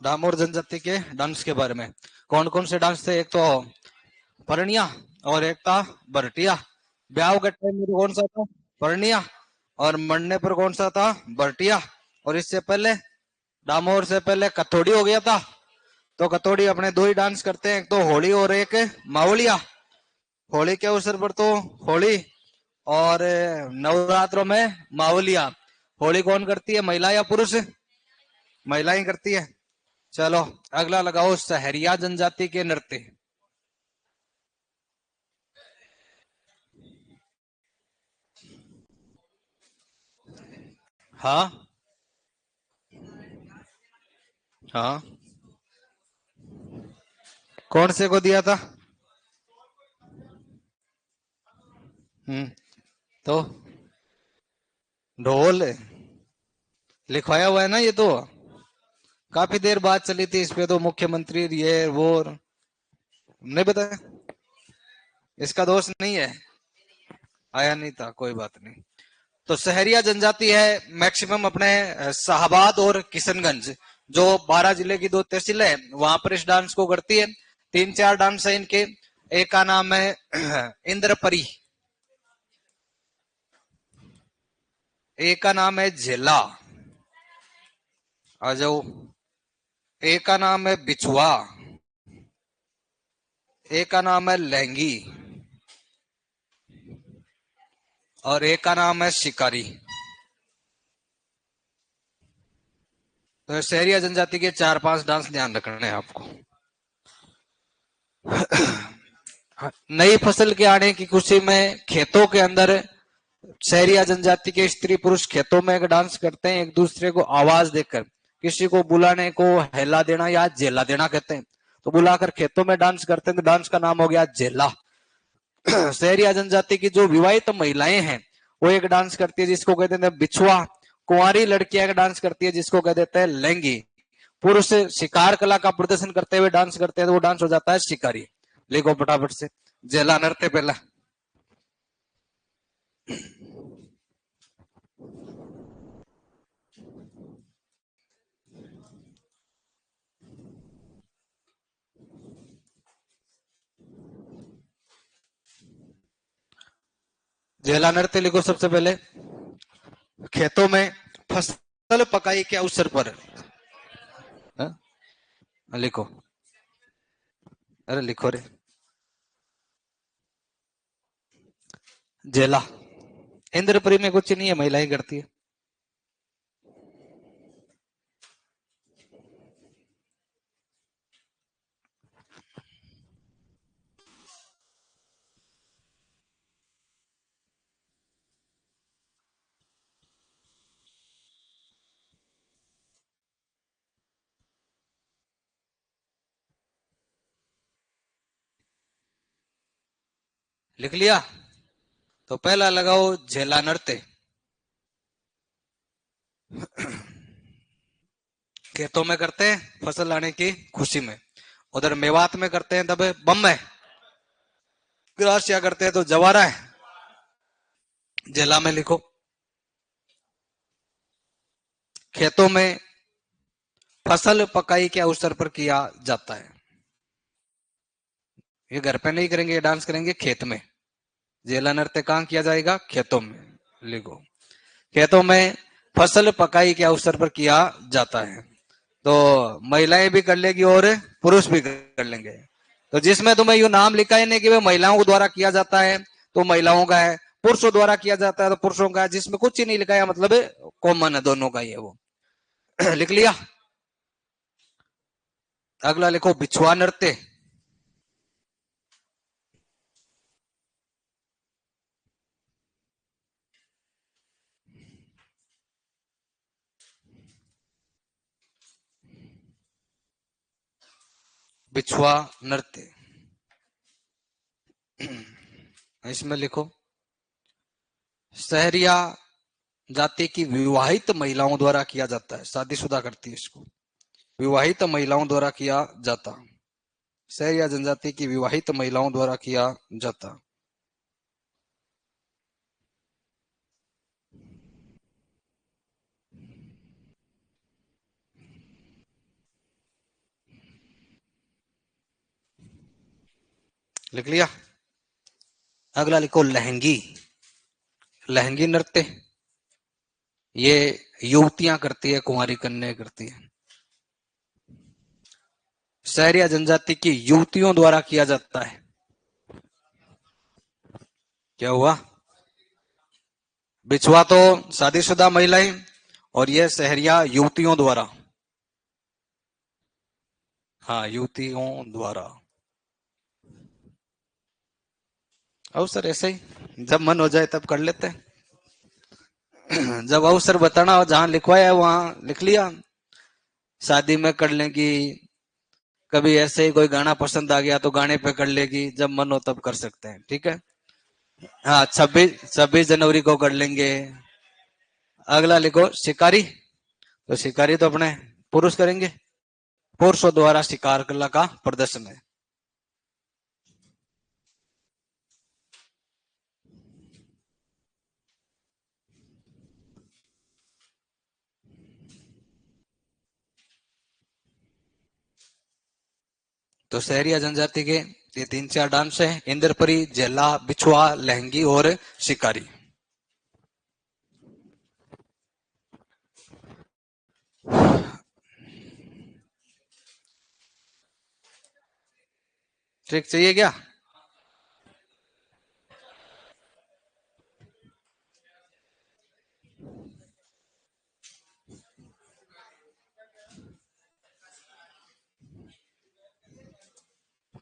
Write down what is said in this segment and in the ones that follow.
डामोर जनजाति के डांस के बारे में। कौन कौन से डांस थे? एक तो परनिया और एक था बरटिया। ब्याह के टाइम में कौन सा था? परनिया। और मरने पर कौन सा था? बरटिया। और इससे पहले डामोर से पहले कथोड़ी हो गया था। तो कथोड़ी अपने दो ही डांस करते हैं, एक तो होली और एक मावलिया। होली के अवसर पर तो होली, और नवरात्रों में मावलिया। होली कौन करती है, महिला या पुरुष? महिला ही करती है। चलो अगला लगाओ, सहरिया जनजाति के नृत्य। हाँ हाँ। कौन से को दिया था? तो ढोल लिखवाया हुआ है ना ये तो। काफी देर बाद चली थी इस पे तो, मुख्यमंत्री ये वो नहीं बताया। इसका दोष नहीं है, आया नहीं था, कोई बात नहीं। तो सहरिया जनजाति है मैक्सिमम अपने शाहबाद और किशनगंज, जो 12 जिले की दो तहसील है, वहां पर इस डांस को करती है। तीन चार डांस है इनके। एक का नाम है इंद्रपरी, एक का नाम है झेला, आ जाओ। एक का नाम है बिछुआ, एक का नाम है लहंगी, और एक का नाम है शिकारी। तो शहरिया जनजाति के 4-5 डांस ध्यान रखने हैं आपको। नई फसल के आने की खुशी में खेतों के अंदर शहरिया जनजाति के स्त्री पुरुष खेतों में एक डांस करते हैं, एक दूसरे को आवाज देकर। किसी को बुलाने को हेला देना या जेला देना कहते हैं। तो बुलाकर खेतों में डांस करते हैं, तो डांस का नाम हो गया जेला। शहरिया जनजाति की जो विवाहित महिलाएं हैं वो एक डांस करती है जिसको कहते हैं बिछुआ। कुंवारी लड़कियां एक डांस करती है जिसको कह देते हैं लहंगी। पुरुष शिकार कला का प्रदर्शन करते हुए डांस करते हैं तो वो डांस हो जाता है शिकारी। लिखो फटाफट से, जेला नृत्य पहला। जेला नृत्य लिखो सबसे पहले। खेतों में फसल पकाई के अवसर पर। हाँ? लिखो, अरे लिखो रे। जेला इंद्रपुरी में कुछ नहीं है, महिलाएं करती है। लिख लिया? तो पहला लगाओ झेला नृत्य। खेतों में करते हैं फसल लाने की खुशी में। उधर मेवात में करते हैं तब बम है। ग्रासिया करते हैं तो जवारा है। जेला में लिखो। खेतों में फसल पकाई के अवसर पर किया जाता है। ये घर पे नहीं करेंगे, ये डांस करेंगे खेत में। जेला नृत्य कहाँ किया जाएगा? खेतों में। लिखो, खेतों में फसल पकाई के अवसर पर किया जाता है। तो महिलाएं भी कर लेगी और पुरुष भी कर लेंगे। तो जिसमें तुम्हें यू नाम लिखा है नहीं कि वह महिलाओं द्वारा किया जाता है तो महिलाओं का है, पुरुषों द्वारा किया जाता है तो पुरुषों का है, जिसमें कुछ ही नहीं लिखा है मतलब कॉमन है दोनों का ही है वो। लिख लिया? अगला लिखो बिछुआ नृत्य। बिछुआ नृत्य इसमें लिखो, सहरिया जाति की विवाहित महिलाओं द्वारा किया जाता है, शादीशुदा करती है इसको, विवाहित महिलाओं द्वारा किया जाता। सहरिया जनजाति की विवाहित महिलाओं द्वारा किया जाता। लिख लिया। अगला लिखो लहंगी। लहंगी नृत्य ये युवतियां करती है, कुंवारी कन्या करती है। सहरिया जनजाति की युवतियों द्वारा किया जाता है। क्या हुआ? बिछुआ तो शादीशुदा महिलाएं, और यह सहरिया युवतियों द्वारा। हाँ, युवतियों द्वारा। अवसर ऐसे ही जब मन हो जाए तब कर लेते हैं। जब अवसर बताना हो, जहां लिखवाया है वहां लिख लिया। शादी में कर लेगी, कभी ऐसे ही कोई गाना पसंद आ गया तो गाने पे कर लेगी, जब मन हो तब कर सकते हैं, ठीक है। हाँ, 26 जनवरी को कर लेंगे। अगला लिखो शिकारी। तो शिकारी तो अपने पुरुष करेंगे, पुरुषों द्वारा शिकार कला का प्रदर्शन है। तो शहरिया जनजाति के ये 3-4 डांस है: इंद्रपरी, जेला, बिछुआ, लहंगी और शिकारी। ट्रिक चाहिए क्या?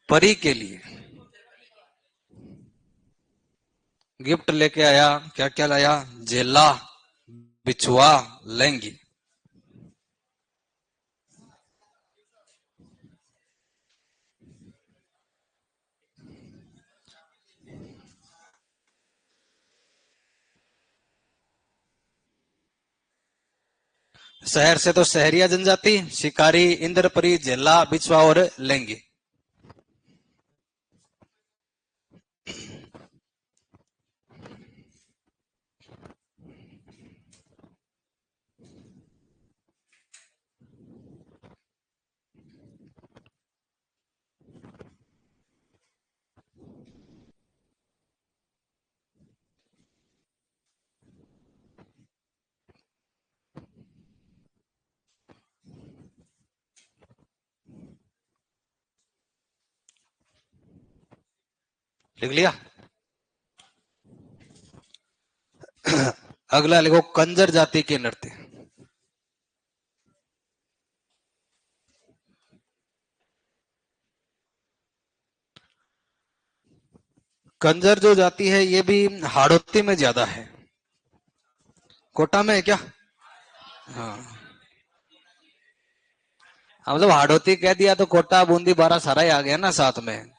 परी के लिए गिफ्ट लेके आया, क्या क्या लाया? जेला, बिछुआ, लहंगी। शहर से तो शहरिया जनजाति, शिकारी, इंद्रपरी, जेला, बिछुआ और लहंगी। लिख लिया। अगला लिखो कंजर जाति के नृत्य। कंजर जो जाति है ये भी हाड़ौती में ज्यादा है। कोटा में है क्या? हाँ, मतलब हाड़ौती कह दिया तो कोटा, बूंदी, बारा सारा ही आ गया ना साथ में।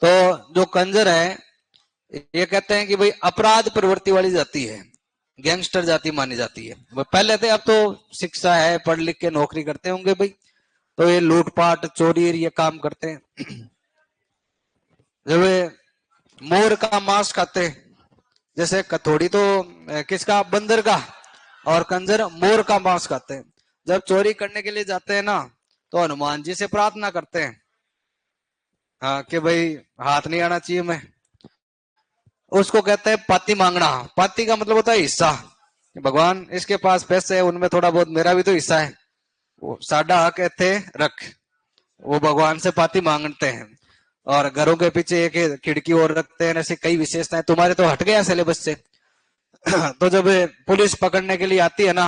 तो जो कंजर है ये कहते हैं कि भाई अपराध प्रवृत्ति वाली जाति है, गैंगस्टर जाति मानी जाती है। वो पहले थे, अब तो शिक्षा है, पढ़ लिख के नौकरी करते होंगे भाई, तो ये लूटपाट चोरी ये काम करते हैं। जब मोर का मांस खाते हैं, जैसे कथोड़ी तो किसका, बंदर का, और कंजर मोर का मांस खाते हैं। जब चोरी करने के लिए जाते हैं ना, तो हनुमान जी से प्रार्थना करते हैं, हाँ, कि भाई हाथ नहीं आना चाहिए मैं। उसको कहते हैं पाती मांगना। पाती का मतलब होता है हिस्सा। भगवान इसके पास पैसे है, उनमें थोड़ा बहुत मेरा भी तो हिस्सा है, वो साडा हक थे रख। वो भगवान से पाती मांगते हैं। और घरों के पीछे एक खिड़की और रखते हैं। ऐसे कई विशेषताएं, तुम्हारे तो हट गया सिलेबस से। तो जब पुलिस पकड़ने के लिए आती है ना,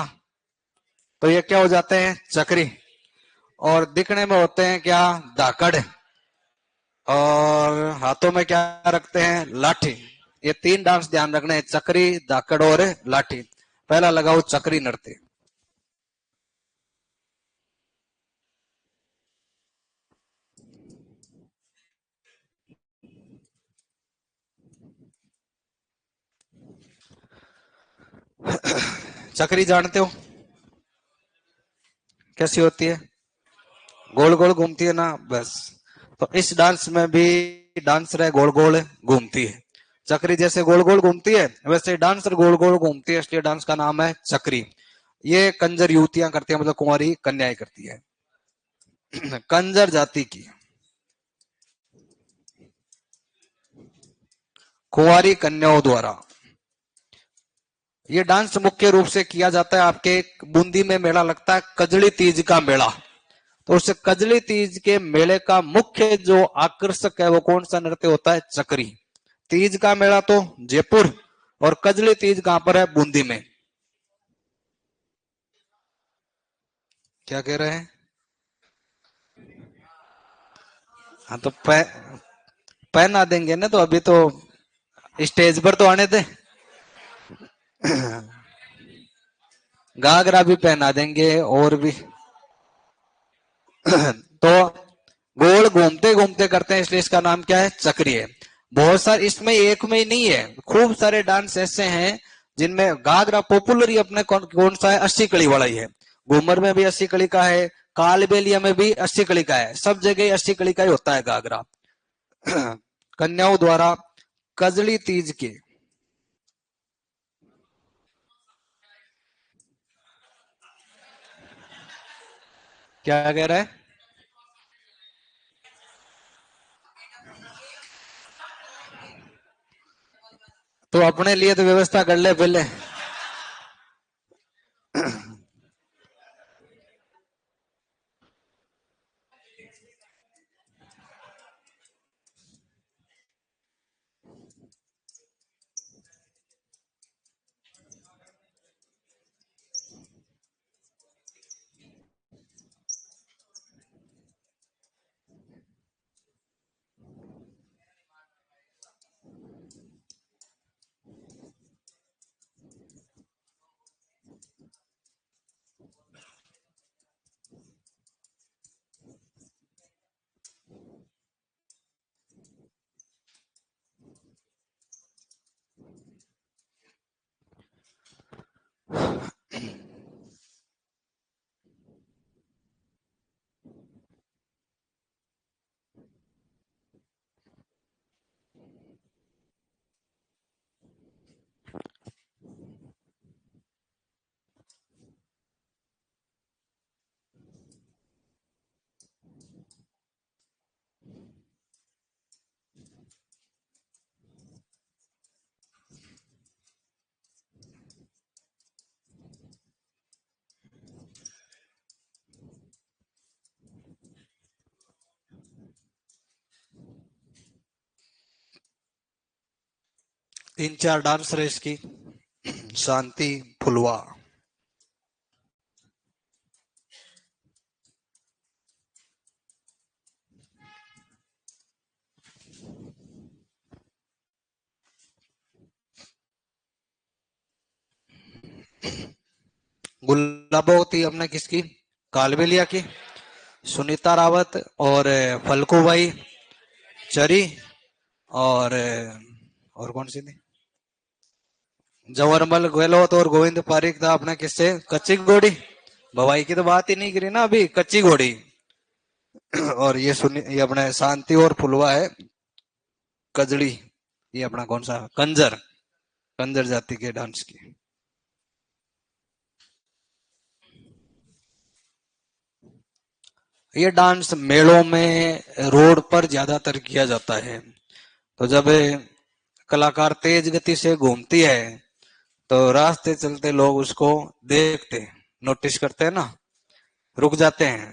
तो ये क्या हो जाते हैं, चक्री। और दिखने में होते हैं क्या, धाकड़। और हाथों में क्या रखते हैं, लाठी। ये 3 डांस ध्यान रखने हैं: चक्री, धाकड़ और लाठी। पहला लगाओ चक्री नृत्य। चक्री जानते हो कैसी होती है? गोल गोल घूमती है ना, बस। तो इस डांस में भी डांसर है गोल गोल घूमती है। चक्री जैसे गोल गोल घूमती है, वैसे डांसर गोल गोल घूमती है, इसलिए डांस का नाम है चक्री। ये कंजर युवतियां करती है, मतलब कुंवारी कन्याएं करती है। कंजर जाति की। कुंवारी कन्याओं द्वारा। ये डांस मुख्य रूप से किया जाता है आपके बूंदी में मेला लगता है कजली तीज का मेला। तो उस कजली तीज के मेले का मुख्य जो आकर्षक है वो कौन सा नृत्य होता है? चक्री। तीज का मेला तो जयपुर और कजली तीज कहां पर है? बूंदी में। क्या कह रहे हैं? हाँ तो पहना देंगे ना, तो अभी तो स्टेज पर तो आने दे। घाघरा भी पहना देंगे और भी। तो गोल घूमते घूमते करते हैं इसलिए इसका नाम क्या है? चक्री है। बहुत सारे इसमें एक में ही नहीं है, खूब सारे डांस ऐसे हैं जिनमें घाघरा पॉपुलर ही अपने कौन सा है? 80 कड़ी वाला ही है। घूमर में भी 80 कड़ी का है, कालबेलिया में भी 80 कड़ी का है, सब जगह 80 कड़ी का ही होता है घाघरा। कन्याओं द्वारा कजली तीज के। क्या कह रहा है? तो अपने लिए तो व्यवस्था कर ले पहले। 3 4 डांस रहे इसकी। शांति फुलवा। गुलाबोती हमने किसकी? कालबेलिया की। सुनीता रावत और फल्कू भाई चरी और कौन सी थी? जवरमल गहलोत और गोविंद पारिक था अपने किससे? कच्ची घोड़ी। भवाई की तो बात ही नहीं करी ना अभी, कच्ची घोड़ी। और ये अपने शांति और फुलवा है कजड़ी। ये अपना कौन सा? कंजर। कंजर जाति के डांस की। ये डांस मेलों में रोड पर ज्यादातर किया जाता है। तो जब कलाकार तेज गति से घूमती है तो रास्ते चलते लोग उसको देखते हैं, नोटिस करते हैं ना, रुक जाते हैं।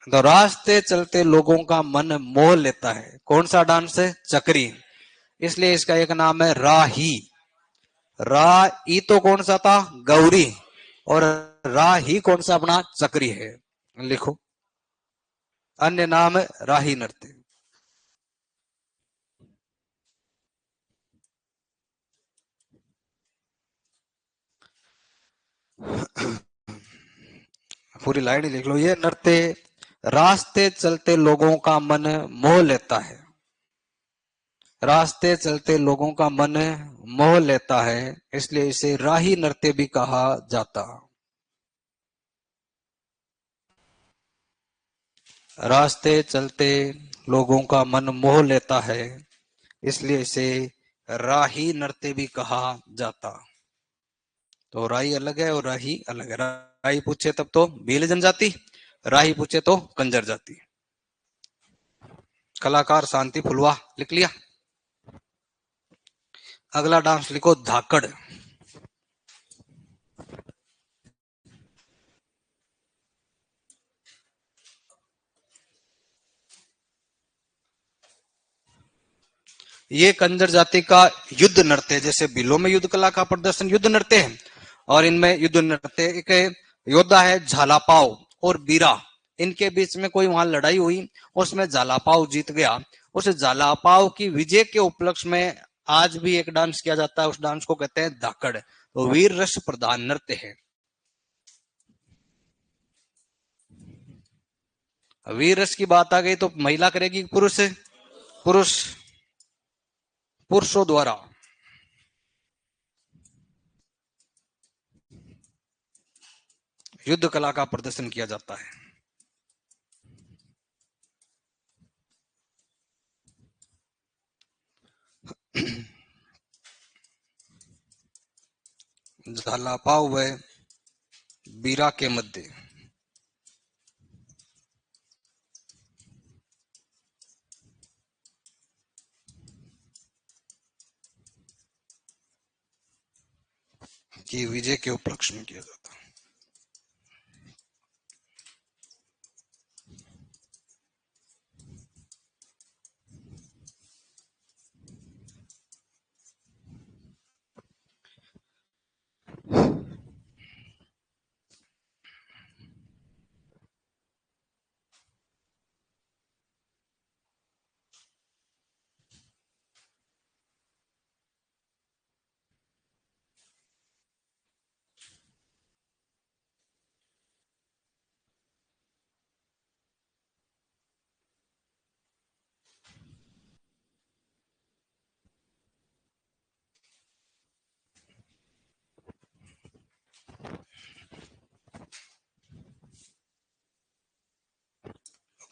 तो रास्ते चलते लोगों का मन मोह लेता है। कौन सा डांस है? चक्री। इसलिए इसका एक नाम है राही। रा ई तो कौन सा था? गौरी। और राही कौन सा? अपना चक्री है। लिखो, अन्य नाम है राही नृत्य। पूरी लाइन ही लिख लो। ये नृत्य रास्ते चलते लोगों का मन मोह लेता है। रास्ते चलते लोगों का मन मोह लेता है, इसलिए इसे राही नृत्य भी कहा जाता। रास्ते चलते लोगों का मन मोह लेता है, इसलिए इसे राही नृत्य भी कहा जाता। तो राही अलग है और राही अलग है। राही पूछे तब तो भील जनजाति, राही पूछे तो कंजर जाति। कलाकार शांति फुलवा लिख लिया। अगला डांस लिखो धाकड़। ये कंजर जाति का युद्ध नृत्य है, जैसे बिलों में युद्ध कला का प्रदर्शन युद्ध नृत्य है, और इनमें युद्ध नृत्य एक योद्धा है झालापाव और बीरा, इनके बीच में कोई वहां लड़ाई हुई, उसमें झालापाव जीत गया। उस झालापाव की विजय के उपलक्ष्य में आज भी एक डांस किया जाता है, उस डांस को कहते हैं धाकड़। तो वीर रस प्रधान नृत्य है। वीर रस की बात आ गई तो महिला करेगी पुरुष? पुरुष, पुरुषों द्वारा युद्ध कला का प्रदर्शन किया जाता है। झालापाव व बीरा के मध्य की विजय के उपलक्ष्य में किया जाता है।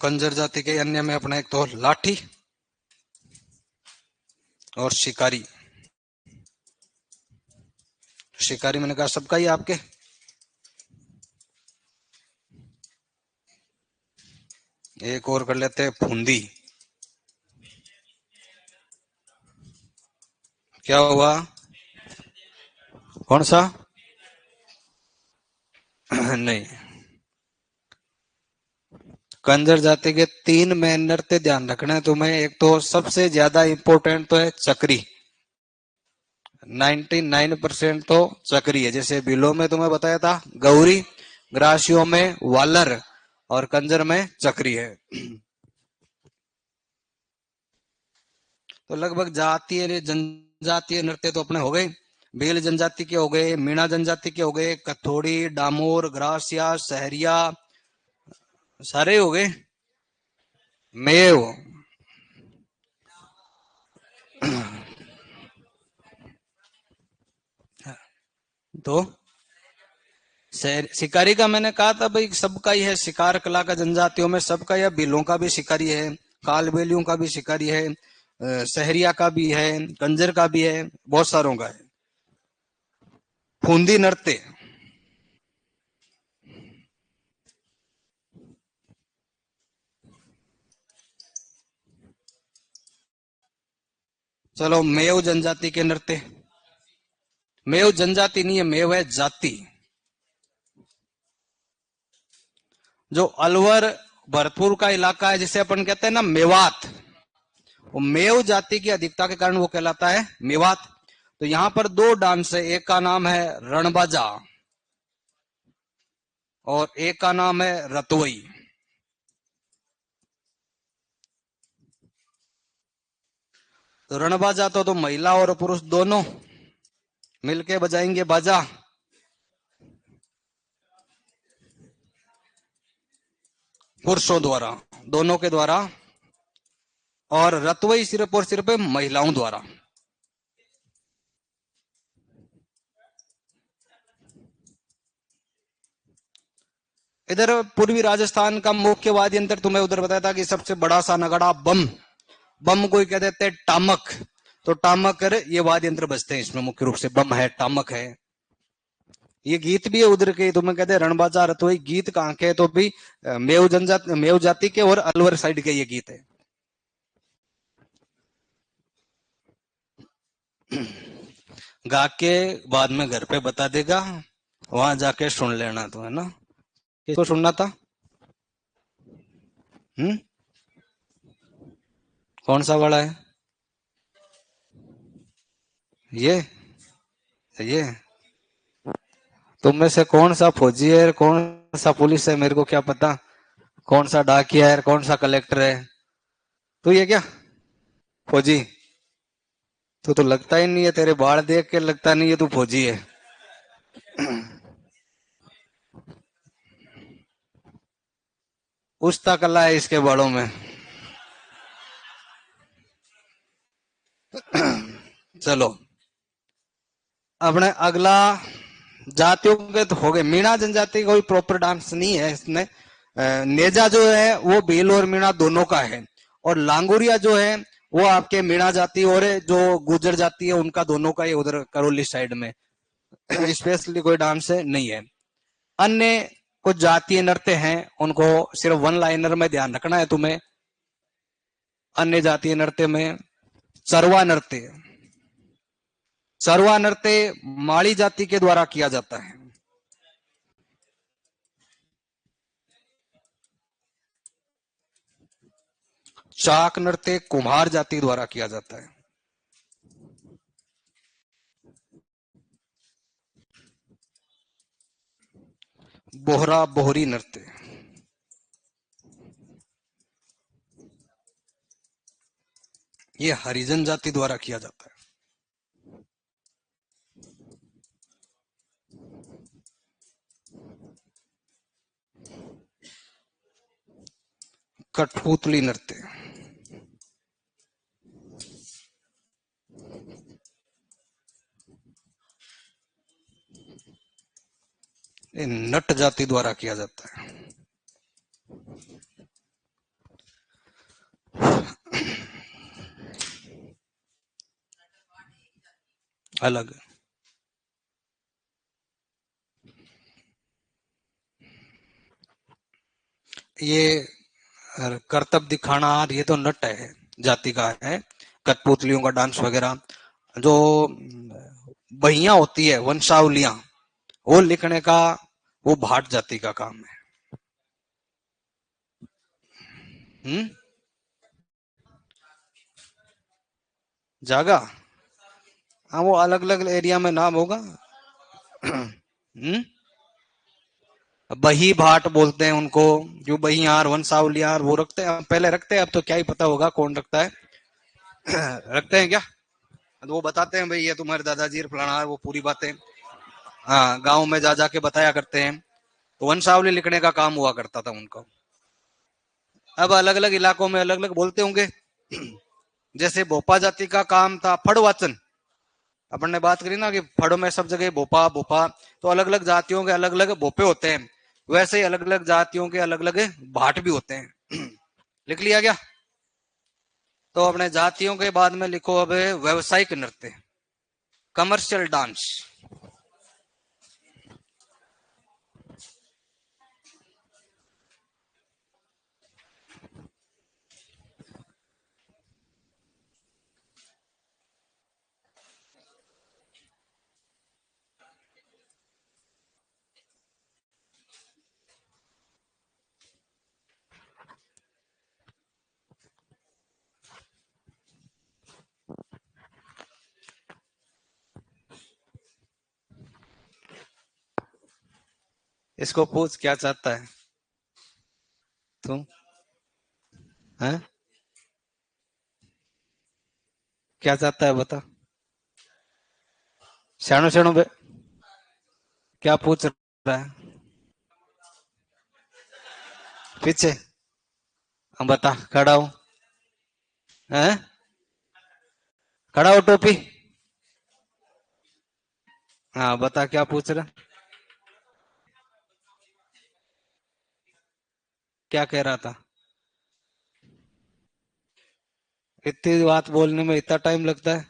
कंजर जाति के अन्य में अपना एक तो लाठी और शिकारी। शिकारी मैंने कहा सबका ही आपके। एक और कर लेते हैं फुंदी। क्या हुआ? कौन सा? नहीं, कंजर जाति के 3 मेन नृत्य ध्यान रखना है तुम्हें। एक तो सबसे ज्यादा इंपॉर्टेंट तो है चक्री, 99% तो चक्री है। जैसे बिलो में तुम्हें बताया था गौरी, ग्रासियों में वालर और कंजर में चक्री है। तो लगभग जातीय जनजातीय नृत्य तो अपने हो गए। भील जनजाति के हो गए, मीणा जनजाति के हो गए, कथोड़ी, डामोर, ग्रासिया, सहरिया, सारे हो गए। मेव, तो शिकारी का मैंने कहा था भाई सबका ही है, शिकार कला का जनजातियों में सबका, या बिलों का भी शिकारी है, कालबेलियों का भी शिकारी है, सहरिया का भी है, कंजर का भी है, बहुत सारों का है। फूंदी नृत्य, चलो मेव जनजाति के नृत्य। मेव जनजाति नहीं है, मेव है जाति। जो अलवर भरतपुर का इलाका है जिसे अपन कहते हैं ना मेवात, वो मेव जाति की अधिकता के कारण वो कहलाता है मेवात। तो यहां पर 2 डांस है, एक का नाम है रणबाजा और एक का नाम है रतवई। तो रणबाजा तो महिला और पुरुष दोनों मिलके बजाएंगे बाजा। पुरुषों द्वारा, दोनों के द्वारा। और रतवई सिर्फ और सिर्फ महिलाओं द्वारा। इधर पूर्वी राजस्थान का मुख्य वाद्य यंत्र तुम्हें उधर बताया था कि सबसे बड़ा सा नगाड़ा बम, बम को कह देते हैं टामक। तो टामक ये वाद्य यंत्र बजते हैं इसमें, मुख्य रूप से बम है, टामक है। ये गीत भी है उधर के, तुम्हें कहते हैं रणबाजा रतवई। गीत कहाँ के? तो भी मेव जनजाति, मेव जाति के और अलवर साइड के ये गीत है। गा के बाद में घर पे बता देगा, वहां जाके सुन लेना तो, है ना। किसको सुनना था? हम्म। कौन सा वाला है? ये तुम में से कौन सा फौजी है, कौन सा पुलिस है, मेरे को क्या पता। कौन सा डाकिया है, कौन सा कलेक्टर है? तू ये क्या फौजी? तो लगता ही नहीं है, तेरे बाल देख के लगता नहीं है तू फौजी है। उस्ता कला है इसके बालों में। चलो, अपने अगला जातियों के तो हो गए। मीणा जनजाति कोई प्रॉपर डांस नहीं है इसमें। नेजा जो है वो भील और मीणा दोनों का है, और लांगुरिया जो है वो आपके मीणा जाति और जो गुजर जाति है उनका दोनों का ही, उधर करौली साइड में। स्पेशली कोई डांस है नहीं है। अन्य कुछ जातीय नृत्य हैं, उनको सिर्फ वन लाइनर में ध्यान रखना है तुम्हें। अन्य जातीय नृत्य में चरवा नृत्य। चरवा नृत्य माड़ी जाति के द्वारा किया जाता है। चाक नृत्य कुम्हार जाति द्वारा किया जाता है। बोहरा बोहरी नृत्य ये हरिजन जाति द्वारा किया जाता है। कठपुतली नृत्य ये नट जाति द्वारा किया जाता है। अलग। ये करतब दिखाना, ये तो नट है, जाति का है। कठपुतलियों का डांस वगैरह, जो बहिया होती है वंशावलियां, वो लिखने का वो भाट जाति का काम है। हम्म। जागा, हाँ वो अलग अलग एरिया में नाम होगा। हम्म। बही भाट बोलते हैं उनको, जो बहियार वंशावलियार वो रखते हैं, पहले रखते हैं, अब तो क्या ही पता होगा कौन रखता है। रखते हैं क्या? तो वो बताते हैं भाई ये तुम्हारे दादाजी फलाना है, वो पूरी बातें हाँ गांव में जा जाके बताया करते हैं। तो वंशावली लिखने का काम हुआ करता था उनको। अब अलग अलग इलाकों में अलग अलग बोलते होंगे। जैसे भोपा जाति का काम था फड़ वाचन। अपन ने बात करी ना कि फड़ों में सब जगह भोपा भोपा, तो अलग अलग जातियों के अलग अलग भोपे होते हैं। वैसे ही अलग अलग जातियों के अलग अलग भाट भी होते हैं। लिख लिया क्या? तो अपने जातियों के बाद में लिखो अब व्यवसायिक नृत्य, कमर्शियल डांस। इसको पूछ क्या चाहता है तुम? है क्या चाहता है बता। शानो शानो क्या पूछ रहा है? पीछे हम बता, खड़ा हो। हैं? खड़ा हो टोपी। हाँ बता क्या पूछ रहा? क्या कह रहा था? इतनी बात बोलने में इतना टाइम लगता है?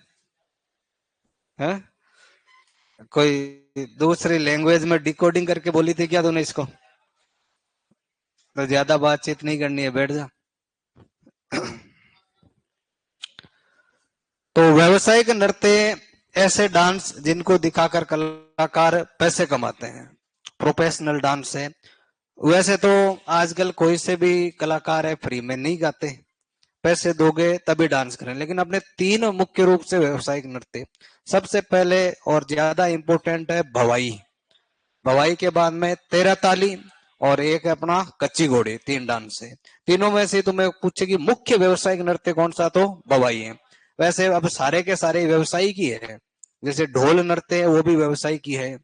हैं? कोई दूसरी लैंग्वेज में डिकोडिंग करके बोली थी क्या तूने इसको? तो ज्यादा बातचीत नहीं करनी है, बैठ जा। तो व्यवसायिक नृत्य ऐसे डांस जिनको दिखाकर कलाकार पैसे कमाते हैं, प्रोफेशनल डांस है। वैसे तो आजकल कोई से भी कलाकार है फ्री में नहीं गाते, पैसे दोगे तभी डांस करें। लेकिन अपने तीन मुख्य रूप से व्यवसायिक नृत्य, सबसे पहले और ज्यादा इंपॉर्टेंट है भवाई। भवाई के बाद में तेरह ताली और एक है अपना कच्ची घोड़ी, तीन डांस है। तीनों में से तुम्हें पूछेगी मुख्य व्यवसायिक नृत्य कौन सा, तो भवाई है। वैसे अब सारे के सारे व्यवसायिक ही है, जैसे ढोल नृत्य है वो भी व्यवसायिक ही है,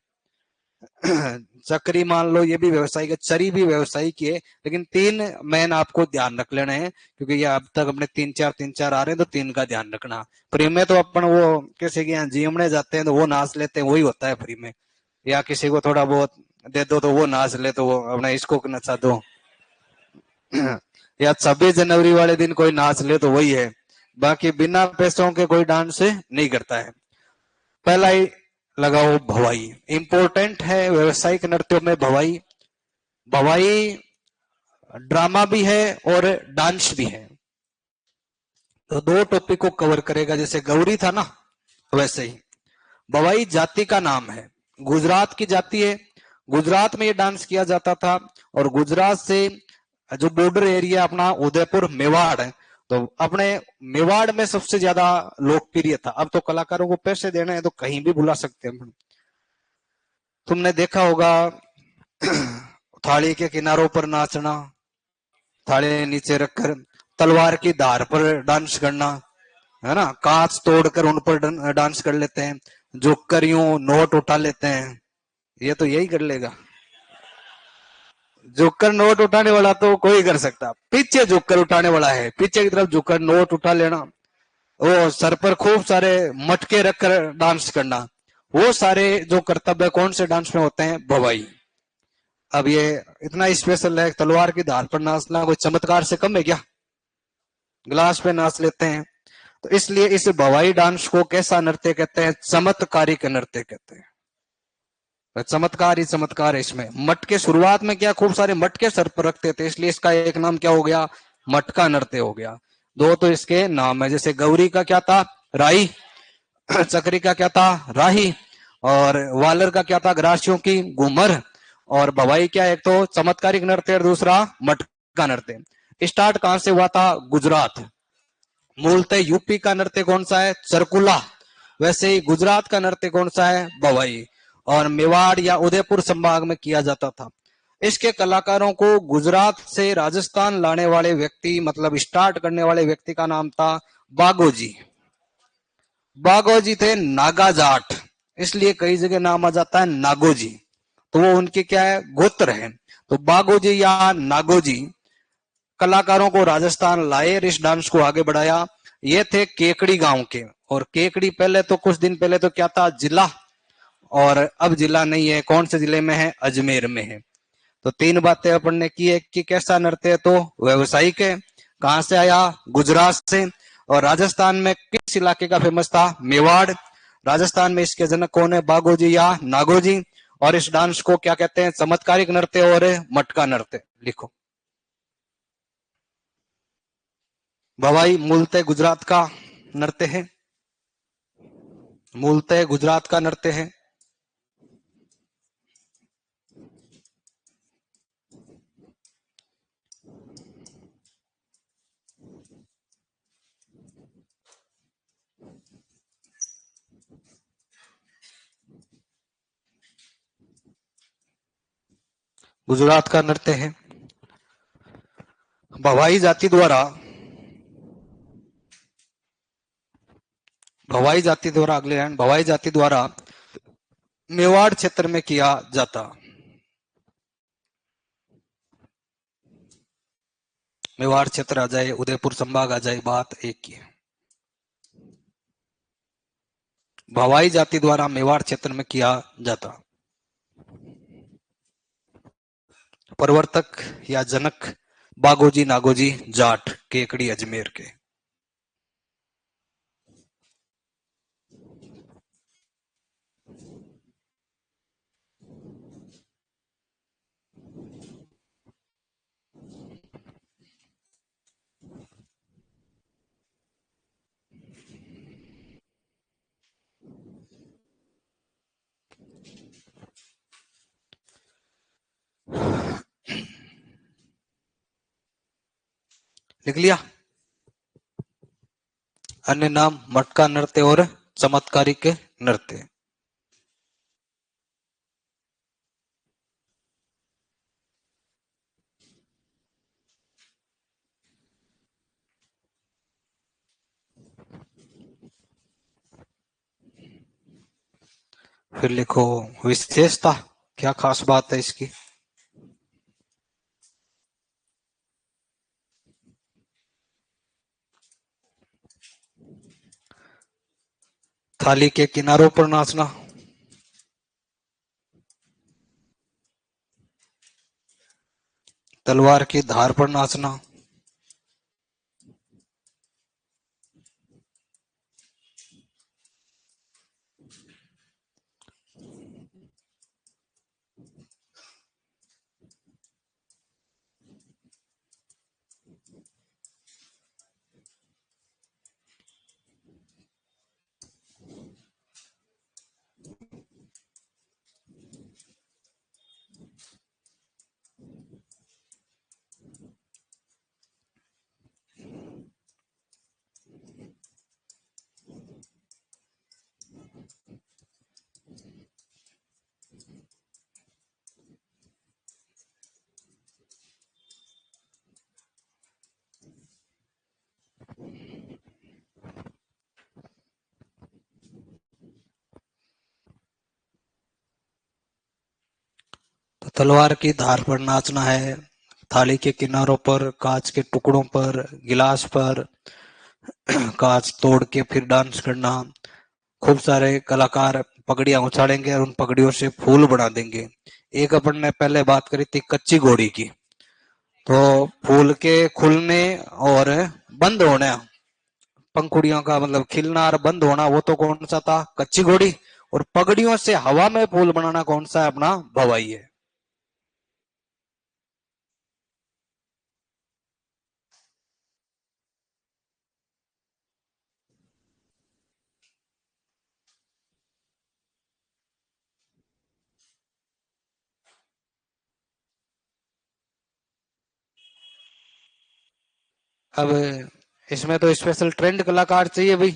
चक्री मान लो ये भी व्यवसायिक है, चरी भी व्यवसायिक है। लेकिन तीन मेन आपको ध्यान रख लेने हैं, क्योंकि ये अब तक अपने तीन चार आ रहे हैं, तो तीन का ध्यान रखना। फ्री में तो अपन वो किसी के यहाँ जीमने जाते हैं तो वो नाच लेते हैं, वही होता है फ्री में। या किसी को थोड़ा बहुत दे दो तो वो नाच ले, तो वो अपने इसको नचा दो। या 26 जनवरी वाले दिन कोई नाच ले तो वही है। बाकी बिना पैसों के कोई डांस नहीं करता है। पहला ही लगाओ भवाई, इंपॉर्टेंट है व्यवसायिक नृत्यों में भवाई। भवाई ड्रामा भी है और डांस भी है, तो दो टॉपिक को कवर करेगा। जैसे गौरी था ना, वैसे ही भवाई जाति का नाम है, गुजरात की जाति है। गुजरात में ये डांस किया जाता था, और गुजरात से जो बॉर्डर एरिया अपना उदयपुर मेवाड़ है, तो अपने मेवाड़ में सबसे ज्यादा लोकप्रिय था। अब तो कलाकारों को पैसे देने हैं तो कहीं भी बुला सकते हैं। तुमने देखा होगा थाली के किनारों पर नाचना, थाली नीचे रखकर तलवार की धार पर डांस करना, है ना, कांच तोड़कर उन पर डांस कर लेते हैं, जोकर यूं नोट उठा लेते हैं। ये तो यही कर लेगा, जोकर नोट उठाने वाला तो कोई कर सकता, पीछे जोकर उठाने वाला है, पीछे की तरफ जोकर नोट उठा लेना, वो सर पर खूब सारे मटके रखकर डांस करना, वो सारे जो कर्तव्य कौन से डांस में होते हैं, भवाई। अब ये इतना स्पेशल है, तलवार की धार पर नाचना कोई चमत्कार से कम है क्या? ग्लास पे नाच लेते हैं। तो इसलिए इस भवाई डांस को कैसा नृत्य कहते हैं, चमत्कारिक नृत्य कहते हैं। तो चमत्कार ही चमत्कार है इसमें। मटके शुरुआत में क्या खूब सारे मटके सर पर रखते थे, इसलिए इसका एक नाम क्या हो गया, मटका नृत्य हो गया। दो तो इसके नाम है, जैसे गौरी का क्या था, राई, चक्री का क्या था, राही, और वालर का क्या था, ग्रासियों की घूमर, और भवाई क्या, एक तो चमत्कारिक नृत्य और दूसरा मटका नृत्य। स्टार्ट कहां से हुआ था, गुजरात। मूलतः यूपी का नृत्य कौन सा है, चरकुला। वैसे ही गुजरात का नृत्य कौन सा है, भवाई। और मेवाड़ या उदयपुर संभाग में किया जाता था। इसके कलाकारों को गुजरात से राजस्थान लाने वाले व्यक्ति, मतलब स्टार्ट करने वाले व्यक्ति का नाम था बागोजी। बागोजी थे नागा जाट, इसलिए कई जगह नाम आ जाता है नागोजी। तो वो उनके क्या है, गोत्र है। तो बागोजी या नागोजी कलाकारों को राजस्थान लाए और इस डांस को आगे बढ़ाया। ये थे केकड़ी गांव के। और केकड़ी पहले तो कुछ दिन पहले तो क्या था, जिला, और अब जिला नहीं है। कौन से जिले में है, अजमेर में है। तो तीन बातें अपन ने की है कि कैसा नृत्य है, तो व्यवसायिक है। कहां से आया, गुजरात से। और राजस्थान में किस इलाके का फेमस था, मेवाड़। राजस्थान में इसके जनक कौन है, बागोजी या नागोजी। और इस डांस को क्या कहते हैं, चमत्कारिक नृत्य और मटका नृत्य। लिखो, भवाई मूलतः गुजरात का नृत्य है, मूलतः गुजरात का नृत्य है। गुजरात का नृत्य है। भवाई जाति द्वारा, भवाई जाति द्वारा, अगले लाइन, भवाई जाति द्वारा मेवाड़ क्षेत्र में किया जाता। मेवाड़ क्षेत्र आ जाए, उदयपुर संभाग आ जाए, बात एक ही है। भवाई जाति द्वारा मेवाड़ क्षेत्र में किया जाता। प्रवर्तक या जनक बागोजी नागोजी जाट, केकड़ी अजमेर के। लिख लिया। अन्य नाम मटका नृत्य और चमत्कारिक नृत्य। फिर लिखो विशेषता, क्या खास बात है इसकी। थाली के किनारों पर नाचना, तलवार की धार पर नाचना, तो तलवार की धार पर नाचना है, थाली के किनारों पर, कांच के टुकड़ों पर, गिलास पर कांच तोड़ के फिर डांस करना। खूब सारे कलाकार पगड़ियां उछालेंगे और उन पगड़ियों से फूल बना देंगे। एक अपन ने पहले बात करी थी कच्ची घोड़ी की, तो फूल के खुलने और बंद होने, पंखुड़ियों का मतलब खिलना और बंद होना, वो तो कौन सा था, कच्ची घोड़ी। और पगड़ियों से हवा में फूल बनाना कौन सा है, अपना भवाई है। अब इसमें तो स्पेशल ट्रेंड कलाकार चाहिए भाई,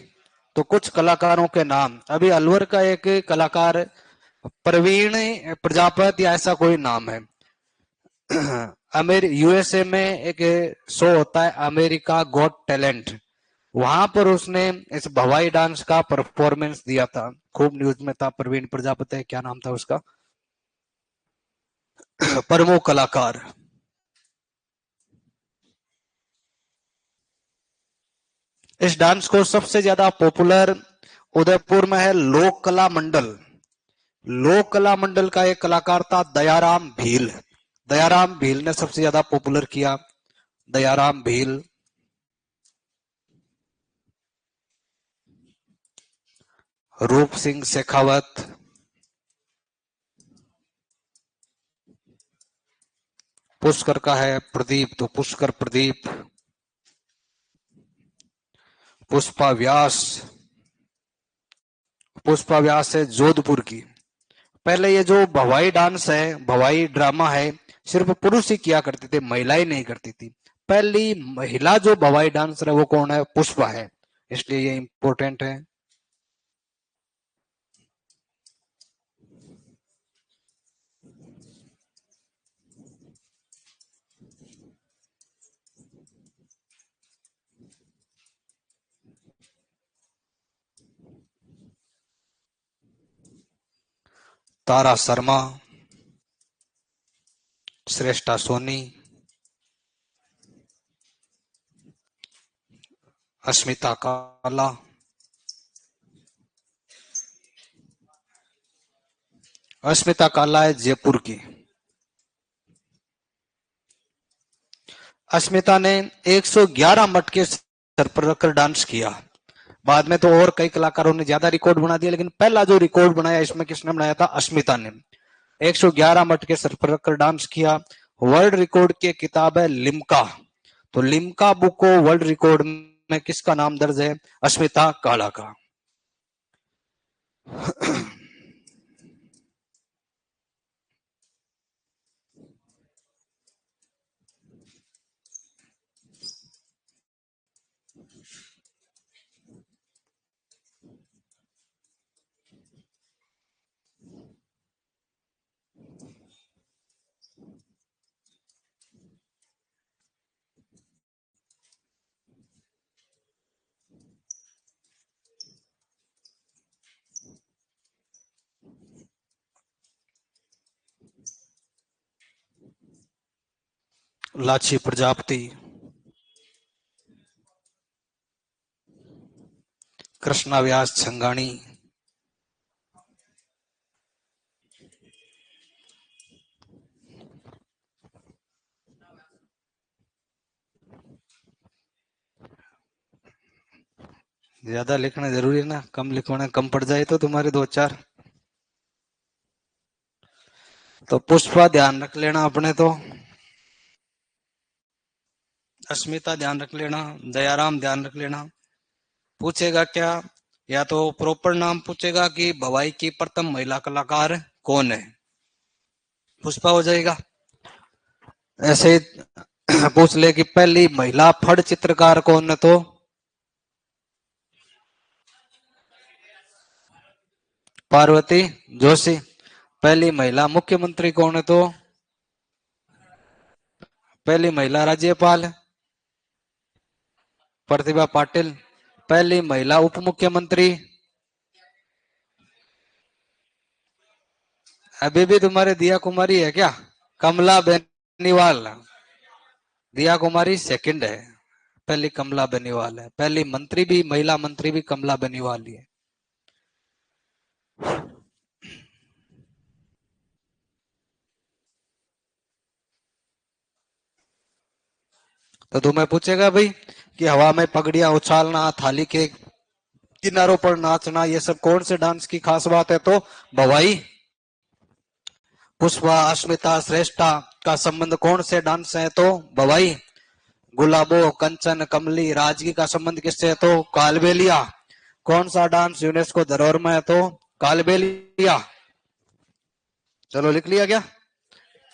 तो कुछ कलाकारों के नाम। अभी अलवर का एक कलाकार प्रवीण प्रजापति या ऐसा कोई नाम है। यूएसए में एक शो होता है अमेरिका गॉट टैलेंट, वहां पर उसने इस भवाई डांस का परफॉर्मेंस दिया था, खूब न्यूज में था। प्रवीण प्रजापति, क्या नाम था उसका, प्रमुख कलाकार। इस डांस को सबसे ज्यादा पॉपुलर उदयपुर में है लोक कला मंडल। लोक कला मंडल का एक कलाकार था दयाराम भील, दयाराम भील ने सबसे ज्यादा पॉपुलर किया। दयाराम भील। रूप सिंह शेखावत। पुष्कर का है प्रदीप, तो पुष्कर प्रदीप। पुष्पा व्यास, पुष्पा व्यास है जोधपुर की। पहले ये जो भवाई डांस है, भवाई ड्रामा है, सिर्फ पुरुष ही किया करते थे, महिलाएं नहीं करती थी। पहली महिला जो भवाई डांसर है वो कौन है, पुष्पा है, इसलिए ये इंपॉर्टेंट है। तारा शर्मा, श्रेष्ठा सोनी, अस्मिता काला। अस्मिता काला है जयपुर की। अस्मिता ने 111 मटके सर पर रखकर डांस किया। बाद में तो और कई कलाकारों ने ज्यादा रिकॉर्ड बना दिया, लेकिन पहला जो रिकॉर्ड बनाया इसमें किसने बनाया था, अस्मिता ने। 111 मटके सर पर रखकर डांस किया। वर्ल्ड रिकॉर्ड की किताब है लिम्का, तो लिम्का बुक को वर्ल्ड रिकॉर्ड में किसका नाम दर्ज है, अस्मिता काला का। लाची प्रजापति, कृष्णा व्यास छंगाणी, ज्यादा लिखना जरूरी है ना, कम लिखवाना, कम पड़ जाए तो तुम्हारे दो चार। तो पुष्पा ध्यान रख लेना अपने, तो अस्मिता ध्यान रख लेना, दयाराम ध्यान रख लेना। पूछेगा क्या, या तो प्रॉपर नाम पूछेगा कि भवाई की प्रथम महिला कलाकार कौन है, पुष्पा हो जाएगा। ऐसे पूछ ले कि पहली महिला फड़ चित्रकार कौन है, तो पार्वती जोशी। पहली महिला मुख्यमंत्री कौन है, तो पहली महिला राज्यपाल प्रतिभा पाटिल। पहली महिला उप मुख्यमंत्री, अभी भी तुम्हारे दिया कुमारी है क्या, कमला बेनीवाल। दिया कुमारी सेकंड है, पहली कमला बेनीवाल है। पहली मंत्री भी, महिला मंत्री भी कमला बेनीवाल ही है। तो तुम्हें पूछेगा भाई कि हवा में पगड़ियां उछालना, थाली के किनारों पर नाचना, ये सब कौन से डांस की खास बात है, तो भवाई। पुष्पा अस्मिता श्रेष्ठा का संबंध कौन से डांस है, तो भवाई। गुलाबो कंचन कमली राजगी का संबंध किससे है, तो कालबेलिया। कौन सा डांस यूनेस्को धरोहर में है, तो कालबेलिया। चलो लिख लिया क्या,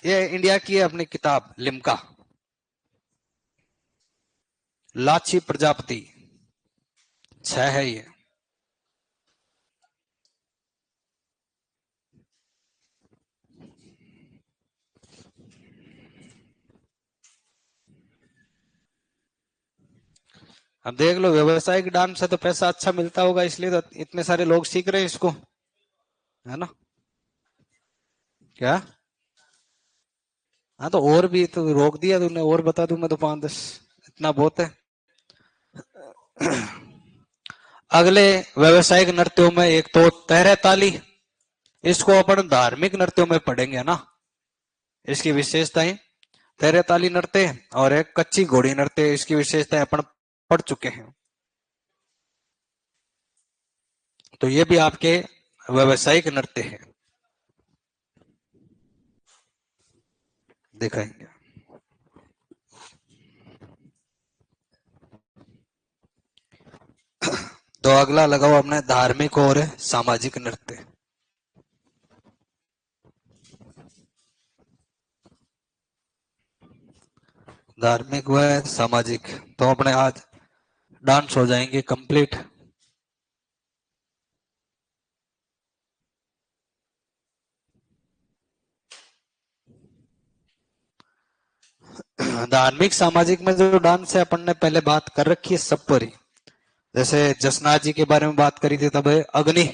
ये इंडिया की है अपनी किताब लिम्का। लाची प्रजापति 6 है ये। अब देख लो, व्यवसायिक डांस है तो पैसा अच्छा मिलता होगा, इसलिए तो इतने सारे लोग सीख रहे हैं इसको, है ना। क्या, हाँ तो और भी तो रोक दिया तूने, और बता दूं मैं तो 5-10, इतना बहुत है। अगले व्यवसायिक नृत्यों में एक तो तहरे ताली, इसको अपन धार्मिक नृत्यों में पढ़ेंगे ना, इसकी विशेषताएं। तहरे ताली नृत्य और एक कच्ची घोड़ी नृत्य, इसकी विशेषताएं अपन पढ़ चुके हैं। तो ये भी आपके व्यवसायिक नृत्य है, दिखाएंगे। तो अगला लगाओ अपने धार्मिक और सामाजिक नृत्य। धार्मिक व सामाजिक, तो अपने आज डांस हो जाएंगे कंप्लीट। धार्मिक सामाजिक में जो डांस है अपन ने पहले बात कर रखी है सब पर ही। जैसे जसनाथ जी के बारे में बात करी थी तब अग्नि,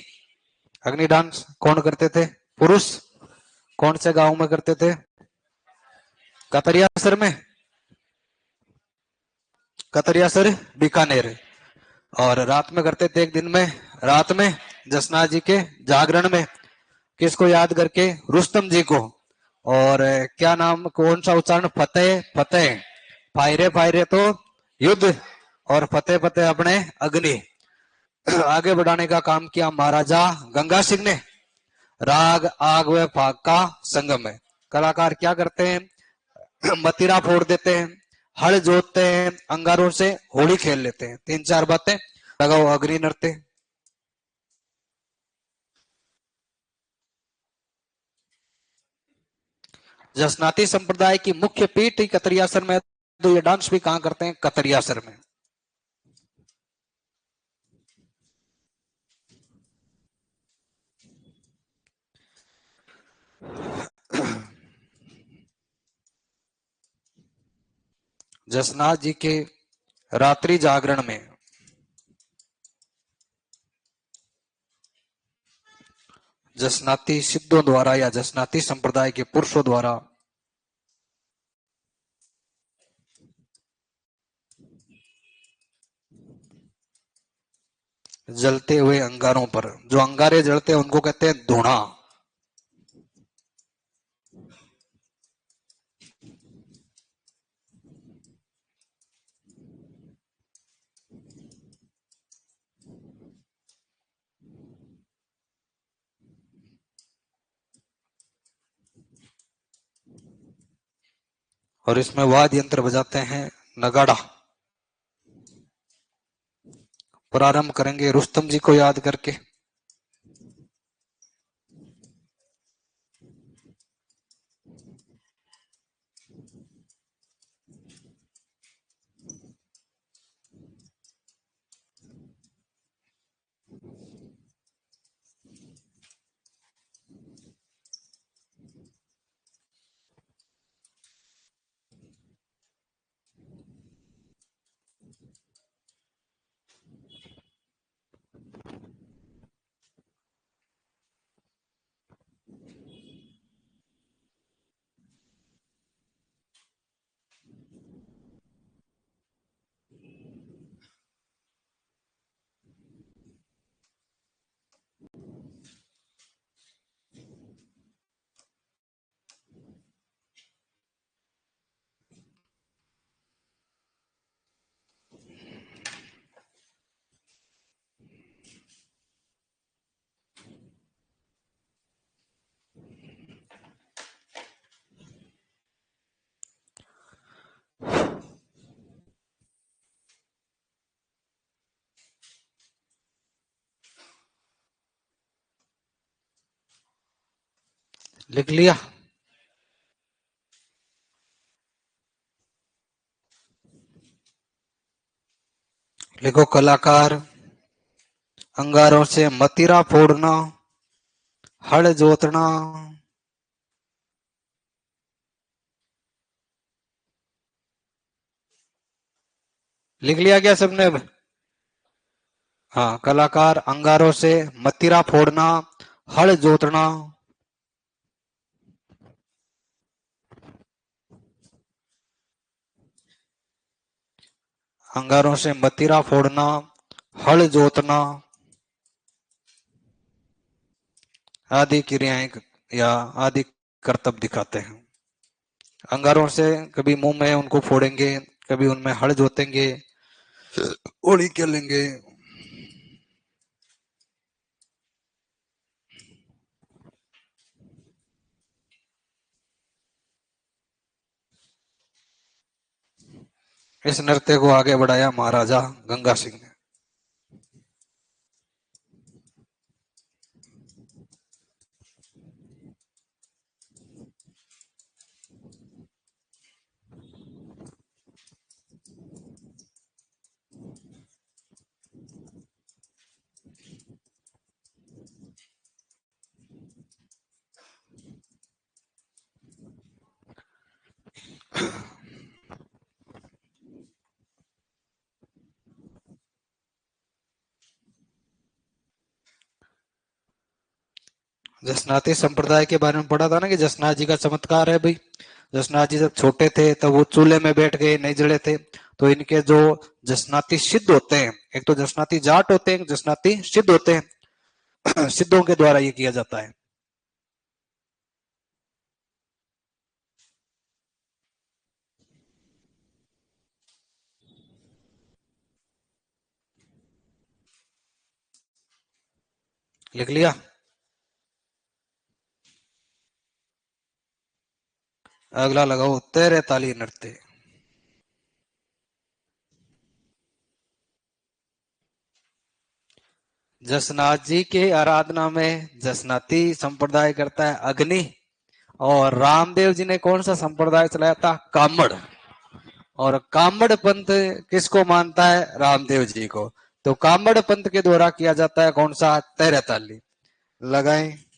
अग्नि डांस कौन करते थे, पुरुष। कौन से गांव में करते थे, कतरियासर में, कतरियासर बीकानेर। और रात में करते थे एक दिन में, रात में जसनाथ जी के जागरण में किसको याद करके, रुस्तम जी को। और क्या नाम, कौन सा उच्चारण, फतेह फतेह, फायरे फायरे तो युद्ध, और फतेह फतेह अपने अग्नि। आगे बढ़ाने का काम किया महाराजा गंगा सिंह ने। राग आग व फाग का संगम है। कलाकार क्या करते हैं, मतिरा फोड़ देते हैं, हल जोतते हैं, अंगारों से होली खेल लेते हैं, 3-4 बातें। लगाओ अग्नि नृत्य। जसनाती संप्रदाय की मुख्य पीठ ही कतरियासर में, तो ये डांस भी कहां करते हैं, कतरियासर में। जसनाथ जी के रात्रि जागरण में जसनाती सिद्धों द्वारा या जसनाती संप्रदाय के पुरुषों द्वारा जलते हुए अंगारों पर, जो अंगारे जलते हैं उनको कहते हैं धूणा। और इसमें वाद्य यंत्र बजाते हैं नगाड़ा। प्रारंभ करेंगे रुस्तम जी को याद करके। लिख लिया? लिखो, कलाकार अंगारों से मतीरा फोड़ना, हल जोतना, लिख लिया क्या सबने अब? हाँ, कलाकार अंगारों से मतीरा फोड़ना, हल जोतना, अंगारों से मतीरा फोड़ना, हल जोतना आदि क्रियाएं या आदि कर्तव्य दिखाते हैं। अंगारों से कभी मुंह में उनको फोड़ेंगे, कभी उनमें हल जोतेंगे, होली खेलेंगे। इस नृत्य को आगे बढ़ाया महाराजा गंगा सिंह ने। जसनाती संप्रदाय के बारे में पढ़ा था ना कि जसनाथ जी का चमत्कार है भाई। जसनाथ जी जब छोटे थे तब वो चूल्हे में बैठ गए, नहीं जले थे। तो इनके जो जसनाती सिद्ध होते हैं, एक तो जसनाती जाट होते हैं, जसनाती सिद्ध होते हैं, सिद्धों के द्वारा ये किया जाता है। लिख लिया? अगला लगाओ, तेरे ताली नृत्य। जसनाथ जी के आराधना में जसनाती संप्रदाय करता है अग्नि, और रामदेव जी ने कौन सा संप्रदाय चलाया था? कामड़। और कामड़ पंथ किसको मानता है? रामदेव जी को। तो कामड़ पंथ के द्वारा किया जाता है कौन सा? तेरे ताली। लगाएं।